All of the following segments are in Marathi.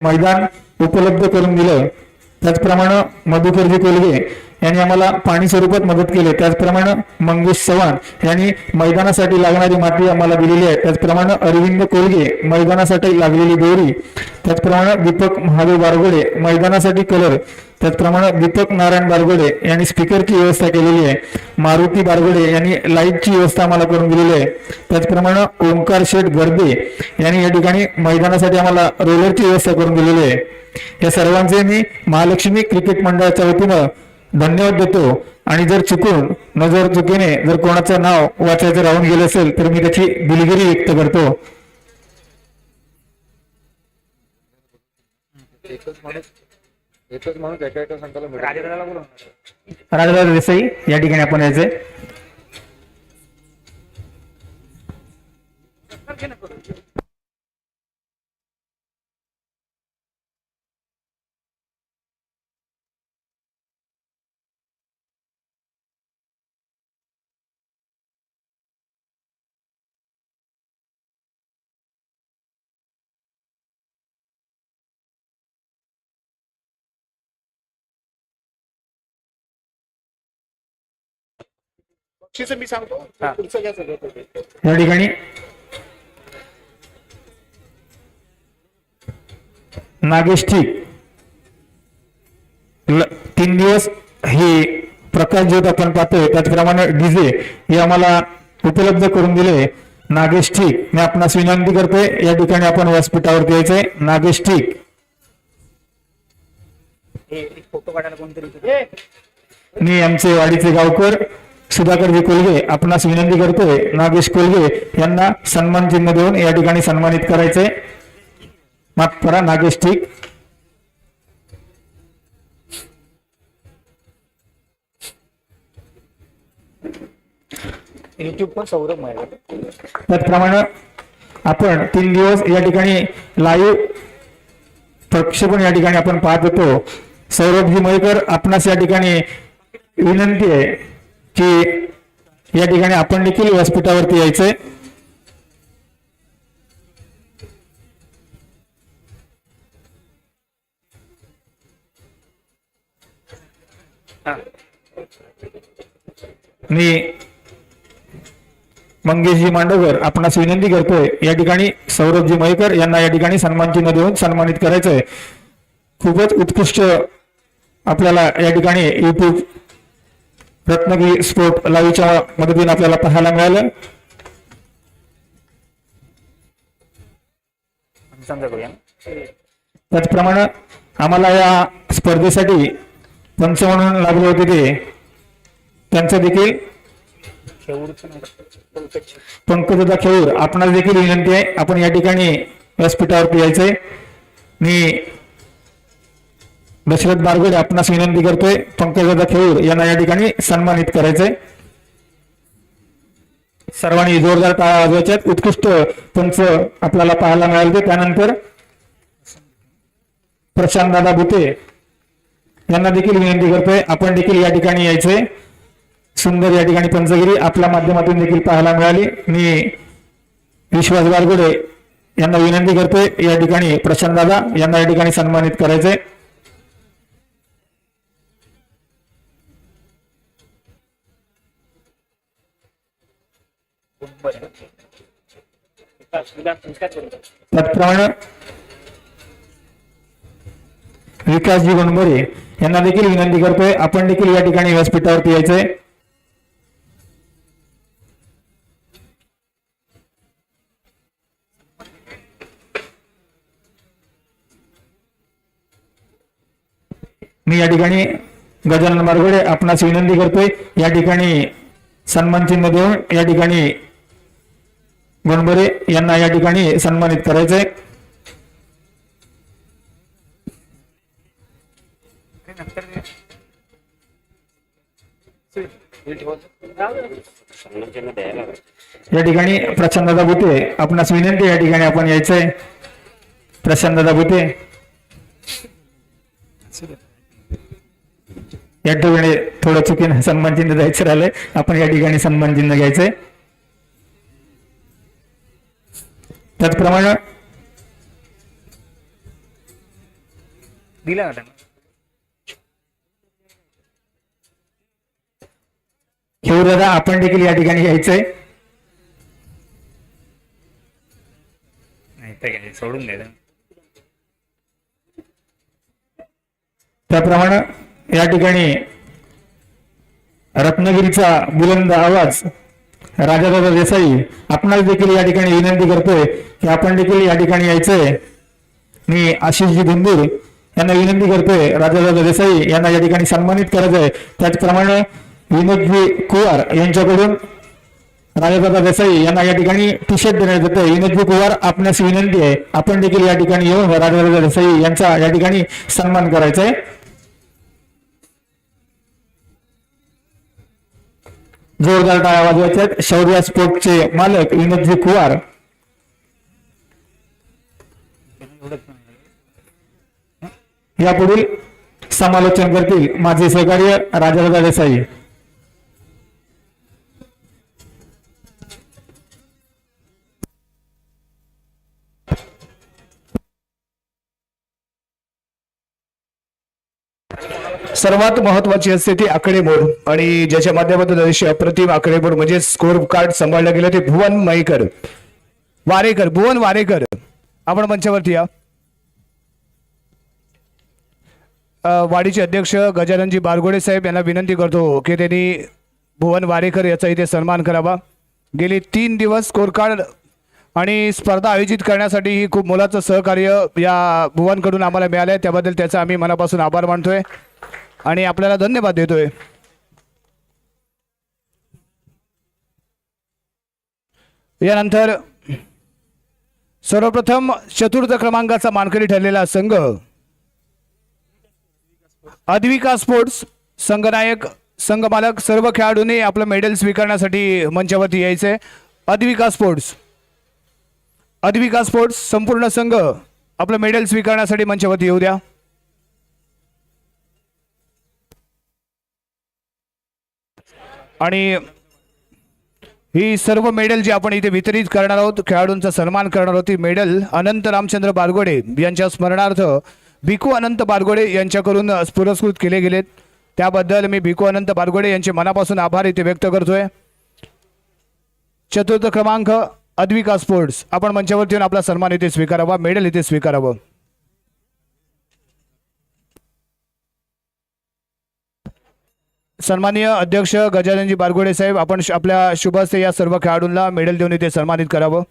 मैदान उपलब्ध करून दिलं। त्याचप्रमाणे मधुकरजी कोलगे यांनी आम्हाला पाणी स्वरूपात मदत केली। त्याचप्रमाणे मंगेश चव्हाण यांनी मैदानासाठी लागणारी माती आम्हाला दिलेली आहे। त्याचप्रमाणे अरविंद कोलगे मैदानासाठी लागलेली दोरी, त्याचप्रमाणे दीपक महादेव बारगोडे मैदानासाठी कलर, त्याचप्रमाणे दीपक नारायण बारगोडे यांनी स्पीकरची व्यवस्था केलेली आहे। मारुती बारगोडे यांनी लाईटची व्यवस्था आम्हाला करून दिलेली आहे। त्याचप्रमाणे ओंकार शेठ गर्दे यांनी या ठिकाणी मैदानासाठी आम्हाला रोलरची व्यवस्था करून दिलेली आहे। या सर्वांचे मी महालक्ष्मी क्रिकेट मंडळाच्या वतीनं धन्यवाद देतो। आणि जर चुकून नजर चुकीने जर कोणाचं नाव वाचायचं राहून गेलं असेल तर मी त्याची दिलगिरी व्यक्त करतो। राजादादा देसाई या ठिकाणी आपण यायचे। मी सांगतो पुढचं घ्या सगळं। या ठिकाणी नागेश ठीक 3 दिवस ही प्रकाश ज्योत आपण पाहतोय, त्याचप्रमाणे डीजे हे आम्हाला उपलब्ध करून दिले। नागेश ठीक मी आपणास विनंती करतोय या ठिकाणी आपण व्यासपीठावरती यायचंय। नागेश ठीक फोटो काढायला कोणतरी मी आमचे वाडीचे गावकर सुधाकरजी कोलगे आपणास विनंती करतोय नागेश कोलगे यांना सन्मान चिन्ह देऊन या ठिकाणी सन्मानित करायचे। माफ करा नागेश ठीक युट्यूब पण सौरभ माहिती। त्याचप्रमाणे आपण 3 दिवस या ठिकाणी लाईव्ह प्रक्षेपण या ठिकाणी आपण पाहत होतो। सौरभजी मयेकर आपणास या ठिकाणी विनंती आहे की या ठिकाणी आपण देखील व्यासपीठावरती यायचंय। मी मंगेशजी मांडवकर आपणास विनंती करतोय या ठिकाणी सौरभजी मयेकर यांना या ठिकाणी सन्मान चिन्ह देऊन सन्मानित करायचंय। खूपच उत्कृष्ट आपल्याला या ठिकाणी युट्यूब रत्नागिरी स्पोर्ट लाईव्हच्या मदतीने आपल्याला पाहायला मिळालं। त्याचप्रमाणे आम्हाला या स्पर्धेसाठी पंच म्हणून लागले होते ते त्यांचं देखील पंकजदा खेळूर आपणास देखील विनंती आहे आपण या ठिकाणी व्यासपीठावरती यायचंय। मी दशरथ बारगोडे आपणास विनंती करतोय पंकजदा खेळूर यांना या ठिकाणी सन्मानित करायचंय। सर्वांनी जोरदार टाळ्या वाजवायच्या। उत्कृष्ट पंच आपल्याला पाहायला मिळाले। त्यानंतर प्रशांत दादा भुते यांना देखील विनंती करतोय आपण देखील या ठिकाणी यायचंय। सुंदर या ठिकाणी पंचगिरी आपल्या माध्यमातून देखील पाहायला मिळाली। मी विश्वास बारगोडे यांना विनंती करतोय या ठिकाणी प्रशांत दादा यांना या ठिकाणी सन्मानित करायचंय। त्याचप्रमाणे विकासजी बनबरे यांना देखील विनंती करतोय आपण देखील या ठिकाणी व्यासपीठावरती यायचंय। मी या ठिकाणी गजानन बारगोडे आपणास विनंती करतोय या ठिकाणी सन्मान चिन्ह देऊन या ठिकाणी बनबरे यांना या ठिकाणी सन्मानित करायचंय। या ठिकाणी प्रशांतदा भुते आपणास विनंती या ठिकाणी आपण यायचंय। प्रशांतदा भुते या ठिकाणी थोडं चुकीने सन्मान चिन्ह द्यायचं राहिलंय आपण या ठिकाणी सन्मान चिन्ह घ्यायचंय। त्याचप्रमाणे दिला ना त्यांना. खेळू दादा आपण देखील या ठिकाणी यायचंय. नाही तर काय सोडून द्यायचं. त्याप्रमाणे या ठिकाणी रत्नागिरीचा बुलंद आवाज राजादादा देसाई आपणास देखील या ठिकाणी विनंती करतोय की आपण देखील या ठिकाणी यायचंय. मी आशिषजी धुंदूर यांना विनंती करतोय राजादादा देसाई यांना या ठिकाणी सन्मानित करायचंय. त्याचप्रमाणे विनोदजी कुवार यांच्याकडून राजादादा देसाई यांना या ठिकाणी टी शर्ट देण्यात येतोय. विनोदजी कुवार आपणास विनंती आहे आपण देखील या ठिकाणी येऊन राजादादा देसाई यांचा या ठिकाणी सन्मान करायचा आहे. जोरदार टाळ्या वाजवायच्या आहेत. शौर्य स्पोर्टचे मालक विनोदजी कुवार यापुढील समालोचन करतील माझे सहकार्य राजादादा देसाई. सर्वात महत्वाची असते ती आकडेमोड आणि ज्याच्या माध्यमातून अतिशय अप्रतिम आकडेमोड म्हणजे स्कोर कार्ड सांभाळलं गेलं ते भुवन मयेकर वारेकर. भुवन वारेकर आपण मंचावरती या. वाडीचे अध्यक्ष गजाननजी बारगोडे साहेब यांना विनंती करतो की त्यांनी भुवन वारेकर याचा इथे सन्मान करावा. गेली 3 दिवस स्कोर कार्ड आणि स्पर्धा आयोजित करण्यासाठी ही खूप मोलाचं सहकार्य या भुवनकडून आम्हाला मिळालं आहे. त्याबद्दल त्याचा आम्ही मनापासून आभार मानतोय आणि आपल्याला धन्यवाद देतोय. यानंतर सर्वप्रथम चतुर्थ क्रमांकाचा मानकरी ठरलेला संघ अद्विका स्पोर्ट्स संघनायक संघमालक सर्व खेळाडूंनी आपलं मेडल स्वीकारण्यासाठी मंचावरती यायचंय. अद्विका स्पोर्ट्स संपूर्ण संघ आपलं मेडल स्वीकारण्यासाठी मंचावरती येऊ द्या. आणि ही सर्व मेडल जी आपण इथे वितरित करणार आहोत खेळाडूंचा सन्मान करणार आहोत ती मेडल अनंत रामचंद्र बारगोडे यांच्या स्मरणार्थ भिकू अनंत बारगोडे यांच्याकडून पुरस्कृत केले गेलेत. त्याबद्दल मी भिकू अनंत बारगोडे यांचे मनापासून आभार इथे व्यक्त करतोय. चतुर्थ क्रमांक अद्विका स्पोर्ट्स आपण मंचावरती येऊन आपला सन्मान इथे स्वीकारावा मेडल इथे स्वीकारावं. सन्माननीय अध्यक्ष गजाननजी बारगोडे साहेब आपण आपल्या शुभ हस्ते या सर्व खेळाडूंना मेडल देऊन इथे सन्मानित करावं.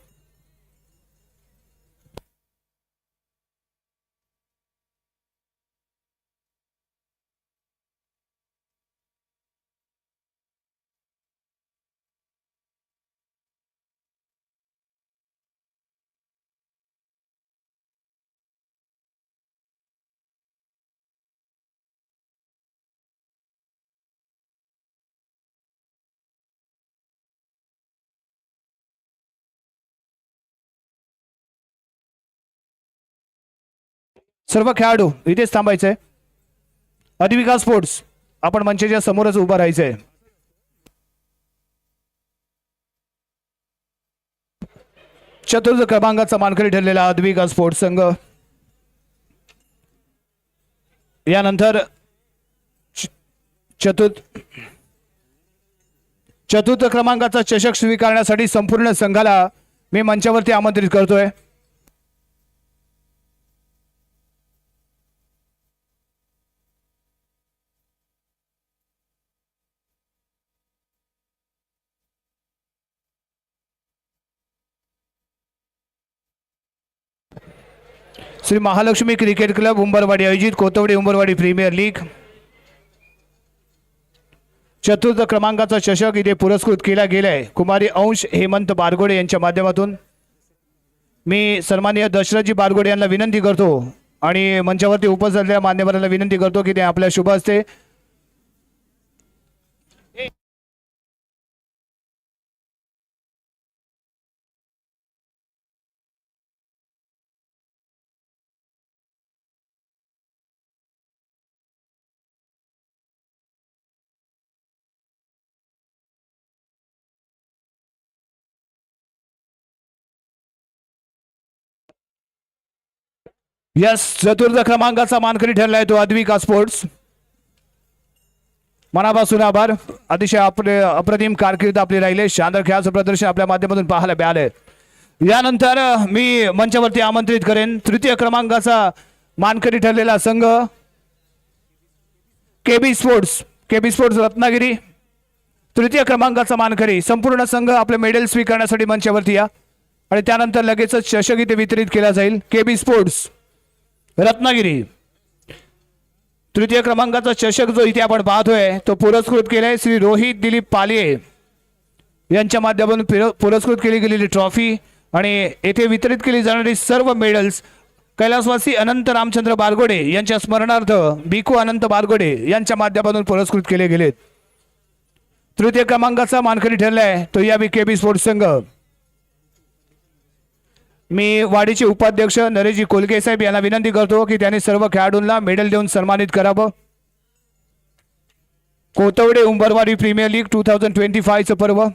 सर्व खेळाडू इथेच थांबायचंय. अद्विका स्पोर्ट्स आपण मंचाच्या समोरच उभं राहायचंय. चतुर्थ क्रमांकाचा मानकरी ठरलेला अद्विका स्पोर्ट्स संघ. यानंतर चतुर्थ क्रमांकाचा चषक स्वीकारण्यासाठी संपूर्ण संघाला मी मंचावरती आमंत्रित करतोय. श्री महालक्ष्मी क्रिकेट क्लब उंबरवाडी आयोजित कोतवडी उंबरवाडी प्रीमियर लीग चतुर्थ क्रमांकाचा चषक इथे पुरस्कृत केला गेलाय कुमारी अंश हेमंत बारगोडे यांच्या माध्यमातून. मी सन्माननीय दशरथजी बारगोडे यांना विनंती करतो आणि मंचावरती उपस्थित असलेल्या मान्यवरांना विनंती करतो की ते आपल्या शुभ हस्ते यस, चतुर्थ क्रमांकाचा मानकरी ठरलाय तो अद्विका स्पोर्ट्स. मनापासून आभार. अतिशय आपले अप्रतिम कारकीर्द आपली राहिले. शानदार खेळाचं प्रदर्शन आपल्या माध्यमातून पाहायला मिळालंय. यानंतर मी मंचावरती आमंत्रित करेन तृतीय क्रमांकाचा मानकरी ठरलेला संघ केबी स्पोर्ट्स रत्नागिरी. तृतीय क्रमांकाचा मानकरी. संपूर्ण संघ आपले मेडल स्वीकारण्यासाठी मंचावरती या आणि त्यानंतर लगेचच चषक इथे वितरित केला जाईल. KB sports Ratnagiri. तृतीय क्रमांकाचा चषक जो इथे आपण पाहतोय तो पुरस्कृत केलाय श्री रोहित दिलीप पालिये यांच्या माध्यमातून पुरस्कृत केली गेलेली ट्रॉफी आणि येथे वितरित केली जाणारी सर्व मेडल्स कैलासवासी अनंत रामचंद्र बारगोडे यांच्या स्मरणार्थ बिकू अनंत बारगोडे यांच्या माध्यमातून पुरस्कृत केले गेलेत. तृतीय क्रमांकाचा मानकरी ठरलाय तो या केबी स्पोर्ट्स संघ. मी वाडीचे उपाध्यक्ष नरेशजी कोलगे साहेब यांना विनंती करतो की त्यांनी सर्व खेळाडूंना मेडल देऊन सन्मानित करावं. कोतवडे उंबरवाडी प्रीमियर लीग 2025 चं पर्व.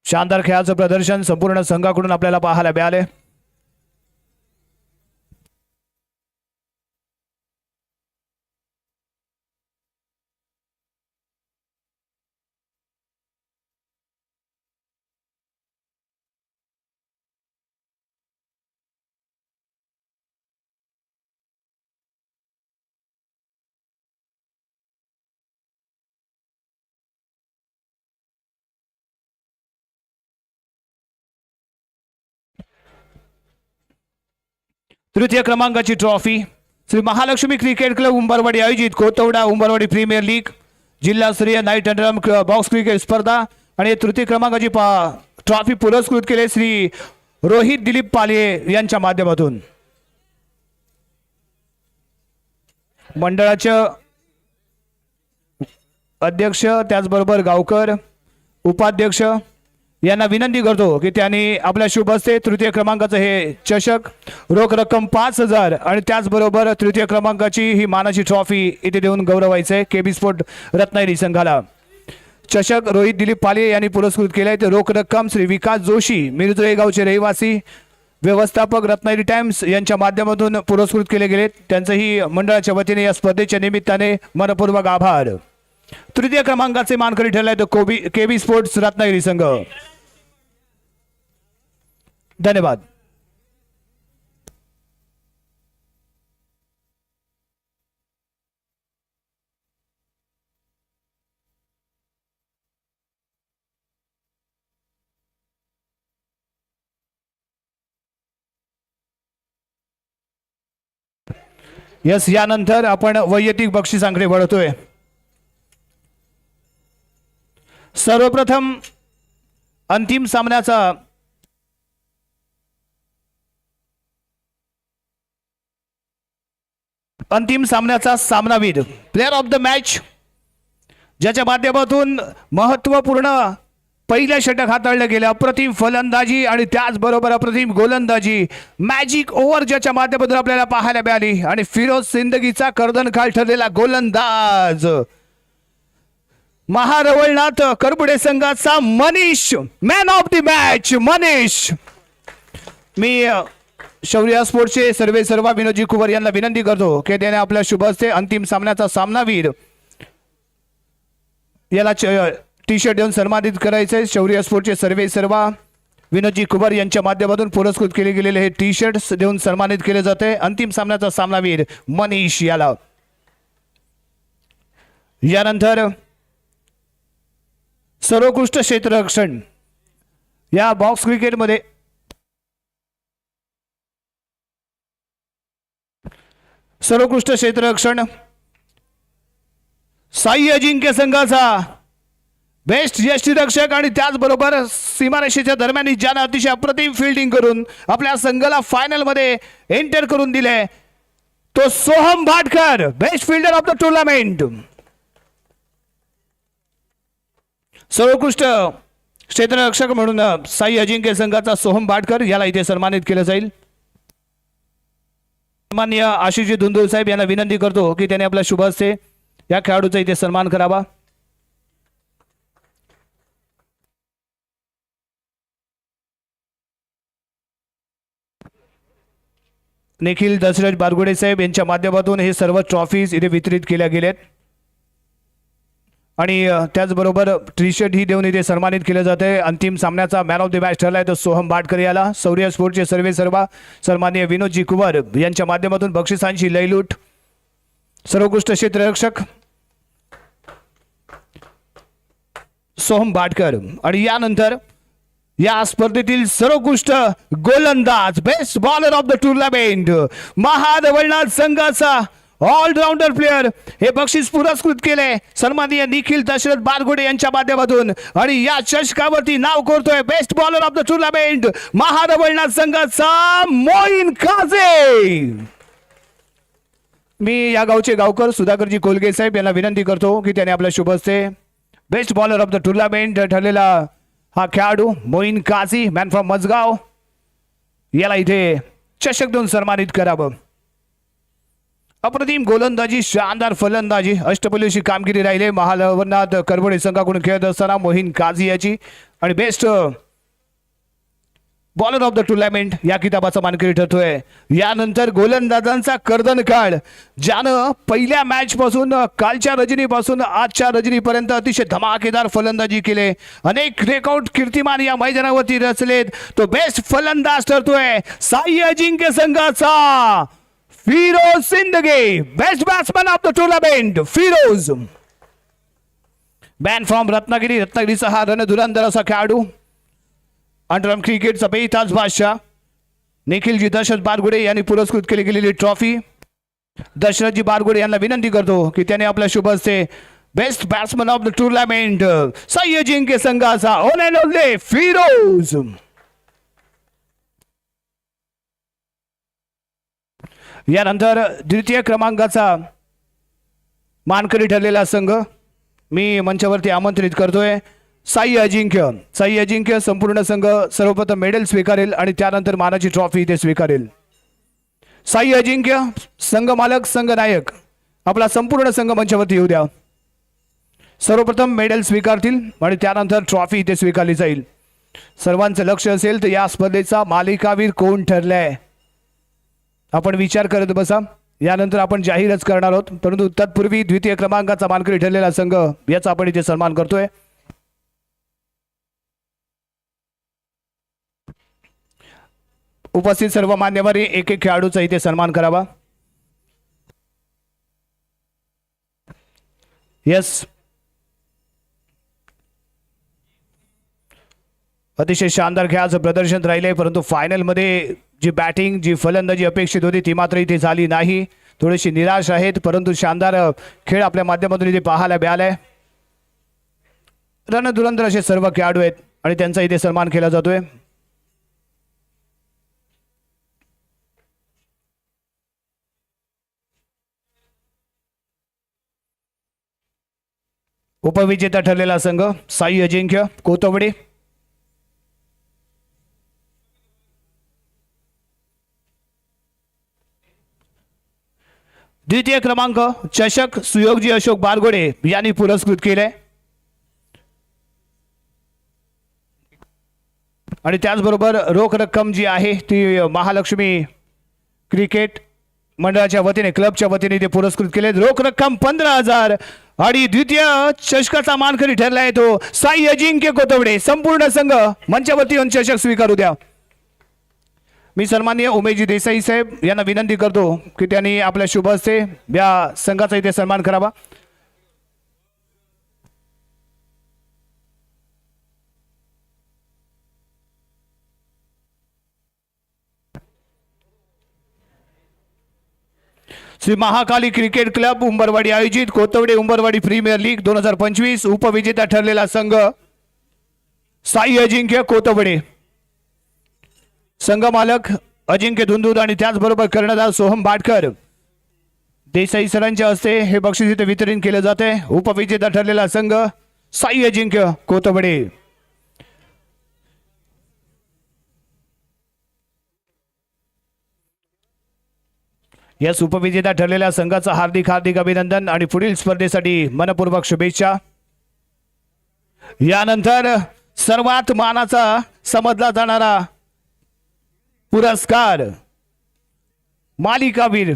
शानदार खेळाचं प्रदर्शन संपूर्ण संघाकडून आपल्याला पाहायला मिळाले. तृतीय क्रमांकाची trophy Shri Mahalakshmi cricket club Umbarwadi आयोजित कोतवडा उंबरवाडी प्रीमियर लीग जिल्हास्तरीय नाईट अंडरआर्म बॉक्स क्रिकेट स्पर्धा आणि तृतीय क्रमांकाची ट्रॉफी पुरस्कृत केले श्री रोहित दिलीप पालिये यांच्या माध्यमातून. मंडळाचे अध्यक्ष त्याचबरोबर गावकर उपाध्यक्ष यांना विनंती करतो की त्यांनी आपल्या शुभ हस्ते तृतीय क्रमांकाचं हे चषक रोख रक्कम 5,000 आणि त्याचबरोबर तृतीय क्रमांकाची ही मानाची ट्रॉफी इथे देऊन गौरवायचंय. केबी स्पोर्ट रत्नागिरी संघाला चषक रोहित दिलीप पालिये यांनी पुरस्कृत केलाय. तर रोख रक्कम श्री विकास जोशी मिरजोळे गावचे रहिवासी व्यवस्थापक रत्नागिरी टाइम्स यांच्या माध्यमातून पुरस्कृत केले गेले. त्यांचंही मंडळाच्या वतीने या स्पर्धेच्या निमित्ताने मनपूर्वक आभार. तृतीय क्रमांकाचे मानकरी ठरलाय तो केबी स्पोर्ट्स रत्नागिरी संघ. धन्यवाद. यस, यानंतर आपण वैयक्तिक बक्षिसांकडे वळतोय. सर्वप्रथम अंतिम सामन्याचा सामनावीर प्लेअर ऑफ द मॅच ज्याच्या माध्यमातून महत्वपूर्ण पहिल्या षटक हाताळलं गेलं. अप्रतिम फलंदाजी आणि त्याचबरोबर अप्रतिम गोलंदाजी मॅजिक ओव्हर ज्याच्या माध्यमातून आपल्याला पाहायला मिळाली आणि फिरोज सिंदगीचा कर्दनकाळ ठरलेला गोलंदाज महारवळनाथ करपुडे संघाचा Manish man of the match. Manish, मी शौर्य स्पोर्ट्सचे सर्वेसर्वा विनोदजी कुवर यांना विनंती करतो की त्याने आपल्या शुभ हस्ते अंतिम सामन्याचा सामनावीर याला टी शर्ट देऊन सन्मानित करायचे. शौर्य स्पोर्ट्सचे सर्वेसर्वा विनोदजी कुवर यांच्या माध्यमातून पुरस्कृत केले गेलेले हे टी शर्ट्स देऊन सन्मानित केले जाते. अंतिम सामन्याचा सामनावीर मनीष याला. यानंतर सर्वोत्कृष्ट क्षेत्ररक्षण या बॉक्स क्रिकेटमध्ये सर्वोत्कृष्ट क्षेत्ररक्षण साई अजिंक्य संघाचा बेस्ट यष्टीरक्षक आणि त्याचबरोबर सीमारेषेच्या दरम्यान ज्याने अतिशय अप्रतिम फिल्डिंग करून आपल्या संघाला फायनल मध्ये एंटर करून दिले तो Soham Bhatkar, best fielder of the tournament. सर्वोत्कृष्ट क्षेत्ररक्षक म्हणून साई अजिंक्य संघाचा सोहम भाटकर याला इथे सन्मानित केलं जाईल. माननीय आशिषजी धुंदुल साहेब यांना विनंती करतो की त्यांनी आपल्या शुभ हस्ते या खेळाडूचा इथे सन्मान करावा. निखिल दशरथ बारगुडे साहेब यांच्या माध्यमातून हे सर्व ट्रॉफीज इथे वितरित केल्या गेलेत आणि त्याचबरोबर टी शर्ट ही देऊन इथे सन्मानित केलं जाते. अंतिम सामन्याचा मॅन ऑफ द मॅच ठरलाय तो सोहम भाटकर याला. शौर्य स्पोर्टचे सर्वेसर्वा सन्माननीय विनोदजी कुवर यांच्या माध्यमातून बक्षिसांची लयलूट. सर्वोत्कृष्ट क्षेत्ररक्षक सोहम भाटकर आणि यानंतर या स्पर्धेतील सर्वोत्कृष्ट गोलंदाज best bowler of the tournament Mahadavalnath संघाचा ऑलराऊंडर प्लेयर हे बक्षीस पुरस्कृत केले सन्माननीय निखिल दशरथ बारगुडे यांच्या माध्यमातून आणि या चषकावरती नाव कोरतोय best bowler of the tournament Mahadavalnath संघाचा मोईन काझे. मी या गावचे गावकर सुधाकरजी कोलगे साहेब यांना विनंती करतो की त्याने आपल्या शुभ हस्ते best bowler of the tournament ठरलेला हा खेळाडू मोईन काझी मॅन फ्रॉम मजगाव याला इथे चषक देऊन सन्मानित करावं. अप्रतिम गोलंदाजी शानदार फलंदाजी अष्टपैलूची कामगिरी राहिले महालवनाथ करबोडे संघाकडून खेळत असताना मोहीन काझी याची आणि best bowler of the tournament या किताबाचा मानकरी ठरतोय. यानंतर गोलंदाजांचा कर्दनकाळ ज्यानं पहिल्या मॅच पासून कालच्या रजनीपासून आजच्या रजनीपर्यंत अतिशय धमाकेदार फलंदाजी केले. अनेक रेकॉर्ड कीर्तिमान या मैदानावरती रचलेत. तो बेस्ट फलंदाज ठरतोय साई अजिंक्य संघाचा Firoz Sindage best batsman of the tournament Firoz बॅन फ्रॉम रत्नागिरीचा हा रणधुरंधर असा खेळाडू अंडरआर्म क्रिकेटचा बेताज बादशाह निखिलजी दशरथ बारगुडे यांनी पुरस्कृत केली गेलेली ट्रॉफी दशरथजी बारगुडे यांना विनंती करतो की त्याने आपल्या शुभ हस्ते best batsman of the tournament Sai Ajinkya संघाचा ओन अँड ओनली फिरोज. यानंतर द्वितीय क्रमांकाचा मानकरी ठरलेला संघ मी मंचावरती आमंत्रित करतोय साई अजिंक्य संपूर्ण संघ सर्वप्रथम मेडल स्वीकारेल आणि त्यानंतर मानाची ट्रॉफी इथे स्वीकारेल. साई अजिंक्य संघ मालक संघ नायक आपला संपूर्ण संघ मंचावरती येऊ द्या. सर्वप्रथम मेडल स्वीकारतील आणि त्यानंतर ट्रॉफी इथे स्वीकारली जाईल. सर्वांचं लक्ष असेल तर या स्पर्धेचा मालिकावीर कोण ठरलाय आपण विचार करत बसा. यानंतर आपण जाहीरच करणार आहोत परंतु तत्पूर्वी द्वितीय क्रमांकाचा मानकरी ठरलेला संघ याचा आपण इथे सन्मान करतोय. उपस्थित सर्व मान्यवर एक एक खेळाडूचा इथे सन्मान करावा. यस अतिशय शानदार खेळाचं प्रदर्शन राहिले परंतु फायनल मध्ये जी बॅटिंग जी फलंदाजी अपेक्षित होती ती मात्र इथे झाली नाही. थोडीशी निराश आहेत परंतु शानदार खेळ आपल्या माध्यमातून इथे पाहायला मिळालाय. रणधुरंधर असे सर्व खेळाडू आहेत आणि त्यांचा इथे सन्मान केला जातोय. उपविजेता ठरलेला संघ साई अजिंक्य कोतवडे. द्वितीय क्रमांक चषक सुयोगजी अशोक बारगोडे यांनी पुरस्कृत केले आणि त्याचबरोबर रोख रक्कम जी आहे ती महालक्ष्मी क्रिकेट मंडळाच्या वतीने क्लबच्या वतीने ते पुरस्कृत केले. रोख रक्कम 15,000 आणि द्वितीय चषकाचा मानकरी ठरला आहे तो साई अजिंक्य कोतवडे. संपूर्ण संघ मंचावरती येऊन चषक स्वीकारू द्या. मी सन्माननीय उमेशजी देसाई साहेब यांना विनंती करतो की त्यांनी आपल्या शुभ हस्ते या संघाचा इथे सन्मान करावा. श्री महाकाली क्रिकेट क्लब उंबरवाडी आयोजित कोतवडे उंबरवाडी प्रीमियर लीग 2025 उपविजेता ठरलेला संघ साई अजिंक्य कोतवडे. संघ मालक अजिंक्य धुंदूर आणि त्याचबरोबर कर्णधार सोहम भाटकर. देसाई सरांच्या हस्ते हे बक्षीस इथे वितरण केले जाते. उपविजेता ठरलेला संघ साई अजिंक्य कोतवडे. या उपविजेता ठरलेल्या संघाचं हार्दिक हार्दिक अभिनंदन आणि पुढील स्पर्धेसाठी मनपूर्वक शुभेच्छा. यानंतर सर्वात मानाचा समजला जाणारा पुरस्कार मालिकावीर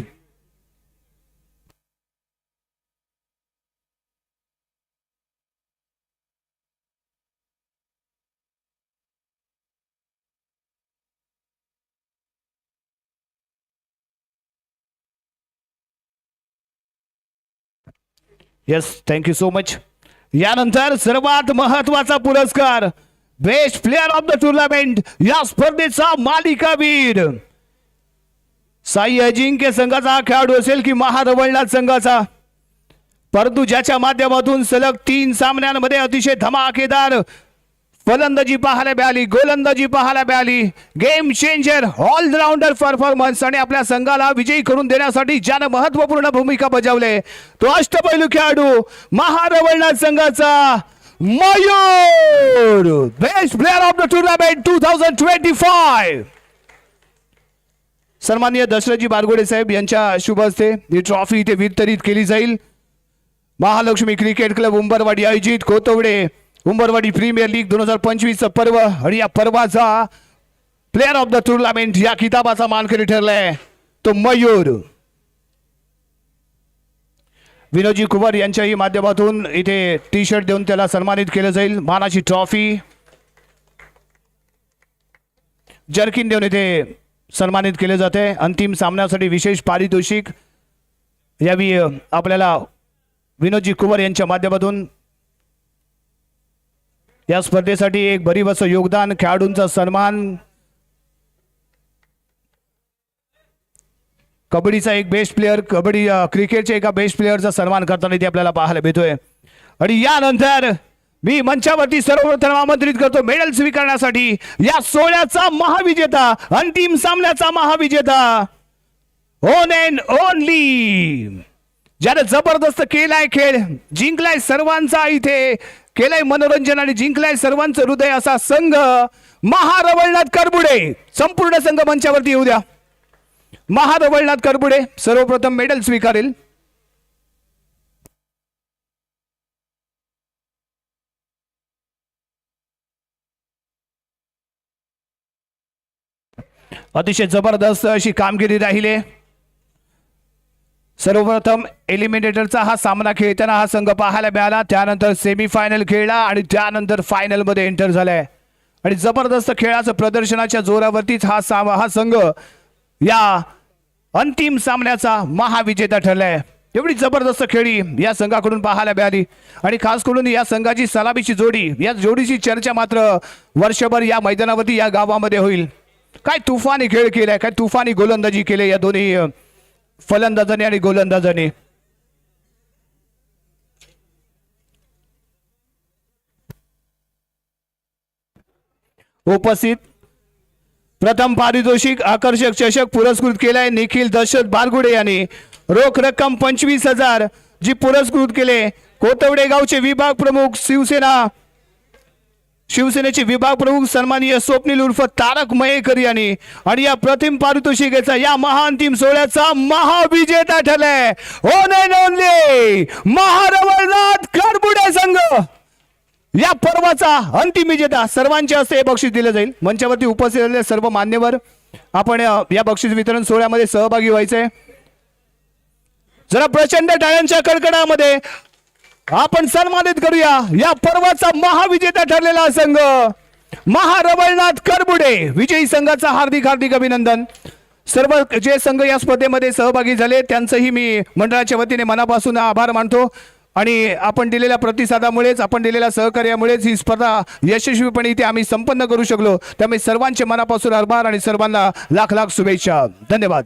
येस थँक्यू सो मच. यानंतर सर्वात महत्वाचा पुरस्कार best player of the tournament या स्पर्धेचा मालिकावीर साई अजिंक्य संघाचा हा खेळाडू असेल की महारवळनाथ संघाचा, परंतु ज्याच्या माध्यमातून सलग 3 सामन्यांमध्ये अतिशय धमाकेदार फलंदाजी पाहायला मिळाली, गोलंदाजी पाहायला मिळाली, गेम चेंजर ऑलराऊंडर परफॉर्मन्स आणि आपल्या संघाला विजयी करून देण्यासाठी ज्यानं महत्वपूर्ण भूमिका बजावले तो अष्टपैलू खेळाडू महारवळनाथ संघाचा Mayur, best player of the tournament 2025. सन्माननीय दशरथजी बारगोडे साहेब यांच्या शुभ हस्ते ही ट्रॉफी इथे वितरित केली जाईल. महालक्ष्मी क्रिकेट क्लब उंबरवाडी आयोजित कोतवडे उंबरवाडी प्रीमियर लीग 2025 पर्व आणि या पर्वाचा प्लेअर ऑफ द टुर्नामेंट या किताबाचा मानकरी ठरलाय तो मयूर. विनोदजी कुमार यांच्याही माध्यमातून इथे टी शर्ट देऊन त्याला सन्मानित केलं जाईल. मानाची ट्रॉफी जर्किन देऊन इथे सन्मानित केले जाते. अंतिम सामन्यासाठी विशेष पारितोषिक यावी आपल्याला विनोदजी कुमार यांच्या माध्यमातून या स्पर्धेसाठी एक भरीव योगदान, खेळाडूंचा सन्मान, कबड्डीचा एक बेस्ट प्लेअर, कबड्डी क्रिकेटच्या एका बेस्ट प्लेअरचा सन्मान करताना इथे आपल्याला पाहायला मिळतोय. आणि यानंतर मी मंचावरती सर्वप्रथम आमंत्रित करतो मेडल स्वीकारण्यासाठी या सोहळ्याचा महाविजेता, अंतिम सामन्याचा महाविजेता, ओन अँड ओनली, ज्याने जबरदस्त केलाय खेळ, जिंकलाय सर्वांचा इथे केलाय मनोरंजन आणि जिंकलाय सर्वांचं हृदय असा संघ महारवळनाथ करबुडे. संपूर्ण संघ मंचावरती येऊ द्या. महारवळनाथ करबुडे सर्वप्रथम मेडल स्वीकारेल. अतिशय जबरदस्त अशी कामगिरी राहिली. सर्वप्रथम एलिमिनेटरचा हा सामना खेळताना हा संघ पाहायला मिळाला, त्यानंतर सेमीफायनल खेळला आणि त्यानंतर फायनल मध्ये एंटर झालाय. आणि जबरदस्त खेळाचं प्रदर्शनाच्या जोरावरतीच हा संघ या अंतिम सामन्याचा महाविजेता ठरलाय. एवढी जबरदस्त खेळी या संघाकडून पाहायला मिळाली आणि खास करून या संघाची सलामीची जोडी, या जोडीची चर्चा मात्र वर्षभर या मैदानावरती या गावामध्ये होईल. काय तुफानी खेळ केलाय, काय तुफानी गोलंदाजी केली या दोन्ही फलंदाजांनी आणि गोलंदाजांनी. उपस्थित प्रथम पारितोषिक आकर्षक चषक पुरस्कृत केलाय निखिल दशरथ बारगुडे यांनी. रोख रक्कम 25,000 जी पुरस्कृत केले कोतवडे गावचे विभाग प्रमुख शिवसेनेचे विभाग प्रमुख सन्माननीय स्वप्नील उर्फ तारक मयेकर यांनी. आणि या प्रथम पारितोषिकाचा या महाअंतिम सोहळ्याचा महाविजेता ठरलाय ओन अँड ओनली महारवळनाथ करबुडे संघ. या पर्वाचा अंतिम विजेता सर्वांच्या हस्ते बक्षीस दिले जाईल. मंचावरती उपस्थित असलेले सर्व मान्यवर आपण या बक्षीस वितरण सोहळ्यामध्ये सहभागी व्हायचंय. जरा प्रचंड टाळ्यांच्या कडकडामध्ये आपण सन्मानित करूया या पर्वाचा महाविजेता ठरलेला संघ महारवळनाथ करबुडे. विजयी संघाचा हार्दिक हार्दिक अभिनंदन. सर्व जे संघ या स्पर्धेमध्ये सहभागी झाले त्यांचंही मी मंडळाच्या वतीने मनापासून आभार मानतो. आणि आपण दिलेल्या प्रतिसादामुळेच, आपण दिलेल्या सहकार्यामुळेच ही स्पर्धा यशस्वीपणे इथे आम्ही संपन्न करू शकलो. त्यामुळे सर्वांचे मनापासून आभार आणि सर्वांना लाख लाख शुभेच्छा. धन्यवाद.